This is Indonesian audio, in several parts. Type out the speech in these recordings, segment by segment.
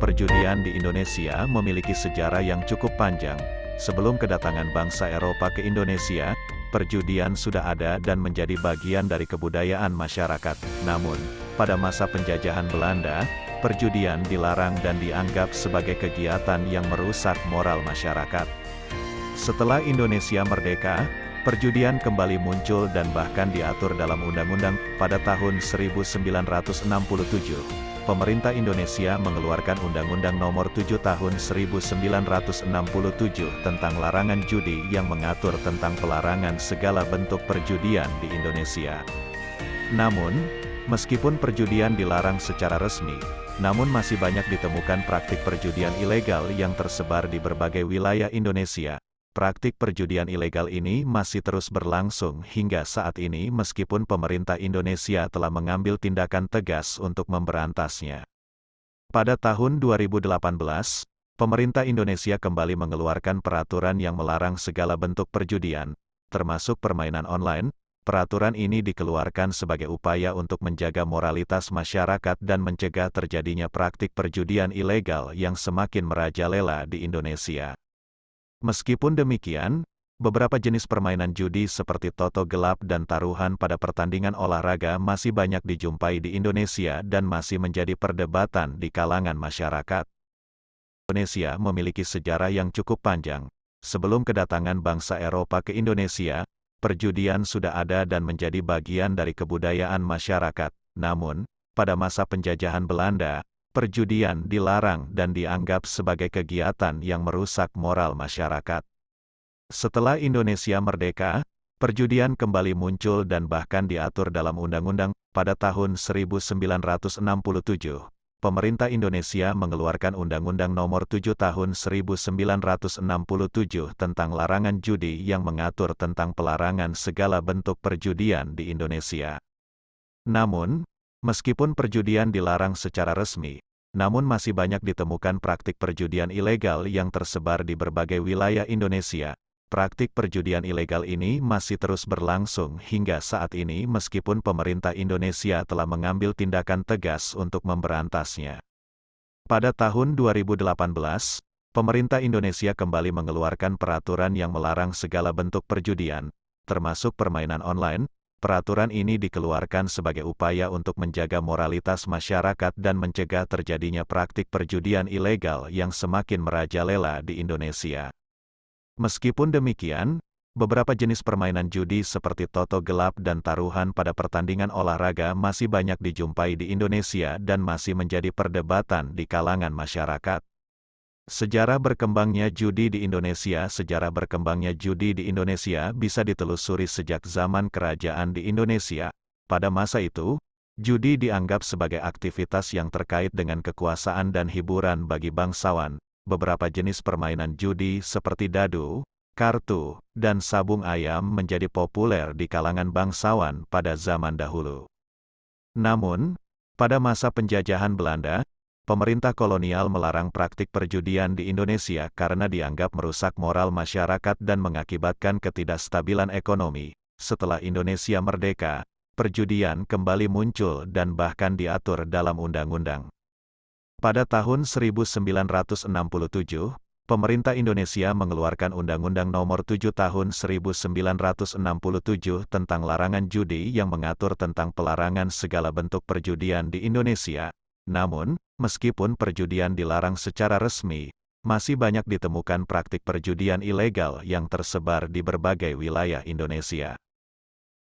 perjudian di Indonesia memiliki sejarah yang cukup panjang. Sebelum kedatangan bangsa Eropa ke Indonesia, perjudian sudah ada dan menjadi bagian dari kebudayaan masyarakat. Namun, pada masa penjajahan Belanda, perjudian dilarang dan dianggap sebagai kegiatan yang merusak moral masyarakat. Setelah Indonesia merdeka, perjudian kembali muncul dan bahkan diatur dalam undang-undang. Pada tahun 1967, pemerintah Indonesia mengeluarkan Undang-Undang Nomor 7 Tahun 1967 tentang larangan judi yang mengatur tentang pelarangan segala bentuk perjudian di Indonesia. Namun, meskipun perjudian dilarang secara resmi, namun masih banyak ditemukan praktik perjudian ilegal yang tersebar di berbagai wilayah Indonesia. Praktik perjudian ilegal ini masih terus berlangsung hingga saat ini meskipun pemerintah Indonesia telah mengambil tindakan tegas untuk memberantasnya. Pada tahun 2018, pemerintah Indonesia kembali mengeluarkan peraturan yang melarang segala bentuk perjudian, termasuk permainan online. Peraturan ini dikeluarkan sebagai upaya untuk menjaga moralitas masyarakat dan mencegah terjadinya praktik perjudian ilegal yang semakin merajalela di Indonesia. Meskipun demikian, beberapa jenis permainan judi seperti toto gelap dan taruhan pada pertandingan olahraga masih banyak dijumpai di Indonesia dan masih menjadi perdebatan di kalangan masyarakat. Indonesia memiliki sejarah yang cukup panjang. Sebelum kedatangan bangsa Eropa ke Indonesia, perjudian sudah ada dan menjadi bagian dari kebudayaan masyarakat. Namun, pada masa penjajahan Belanda, perjudian dilarang dan dianggap sebagai kegiatan yang merusak moral masyarakat. Setelah Indonesia merdeka, perjudian kembali muncul dan bahkan diatur dalam undang-undang. Pada tahun 1967, pemerintah Indonesia mengeluarkan Undang-Undang Nomor 7 Tahun 1967 tentang larangan judi yang mengatur tentang pelarangan segala bentuk perjudian di Indonesia. Namun, meskipun perjudian dilarang secara resmi, namun masih banyak ditemukan praktik perjudian ilegal yang tersebar di berbagai wilayah Indonesia. Praktik perjudian ilegal ini masih terus berlangsung hingga saat ini meskipun pemerintah Indonesia telah mengambil tindakan tegas untuk memberantasnya. Pada tahun 2018, pemerintah Indonesia kembali mengeluarkan peraturan yang melarang segala bentuk perjudian, termasuk permainan online. Peraturan ini dikeluarkan sebagai upaya untuk menjaga moralitas masyarakat dan mencegah terjadinya praktik perjudian ilegal yang semakin merajalela di Indonesia. Meskipun demikian, beberapa jenis permainan judi seperti toto gelap dan taruhan pada pertandingan olahraga masih banyak dijumpai di Indonesia dan masih menjadi perdebatan di kalangan masyarakat. Sejarah berkembangnya judi di Indonesia. Sejarah berkembangnya judi di Indonesia bisa ditelusuri sejak zaman kerajaan di Indonesia. Pada masa itu, judi dianggap sebagai aktivitas yang terkait dengan kekuasaan dan hiburan bagi bangsawan. Beberapa jenis permainan judi seperti dadu, kartu, dan sabung ayam menjadi populer di kalangan bangsawan pada zaman dahulu. Namun, pada masa penjajahan Belanda, pemerintah kolonial melarang praktik perjudian di Indonesia karena dianggap merusak moral masyarakat dan mengakibatkan ketidakstabilan ekonomi. Setelah Indonesia merdeka, perjudian kembali muncul dan bahkan diatur dalam undang-undang. Pada tahun 1967, pemerintah Indonesia mengeluarkan Undang-Undang Nomor 7 Tahun 1967 tentang larangan judi yang mengatur tentang pelarangan segala bentuk perjudian di Indonesia. Namun, meskipun perjudian dilarang secara resmi, masih banyak ditemukan praktik perjudian ilegal yang tersebar di berbagai wilayah Indonesia.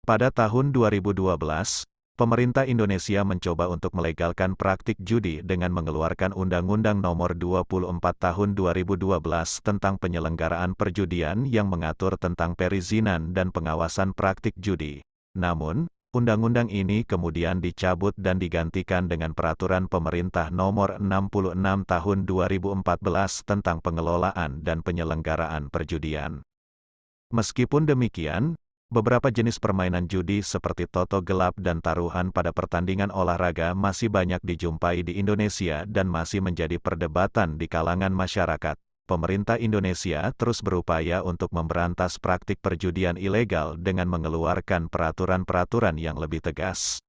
Pada tahun 2012, pemerintah Indonesia mencoba untuk melegalkan praktik judi dengan mengeluarkan Undang-Undang Nomor 24 Tahun 2012 tentang penyelenggaraan perjudian yang mengatur tentang perizinan dan pengawasan praktik judi. Namun, undang-undang ini kemudian dicabut dan digantikan dengan Peraturan Pemerintah Nomor 66 Tahun 2014 tentang pengelolaan dan penyelenggaraan perjudian. Meskipun demikian, beberapa jenis permainan judi seperti toto gelap dan taruhan pada pertandingan olahraga masih banyak dijumpai di Indonesia dan masih menjadi perdebatan di kalangan masyarakat. Pemerintah Indonesia terus berupaya untuk memberantas praktik perjudian ilegal dengan mengeluarkan peraturan-peraturan yang lebih tegas.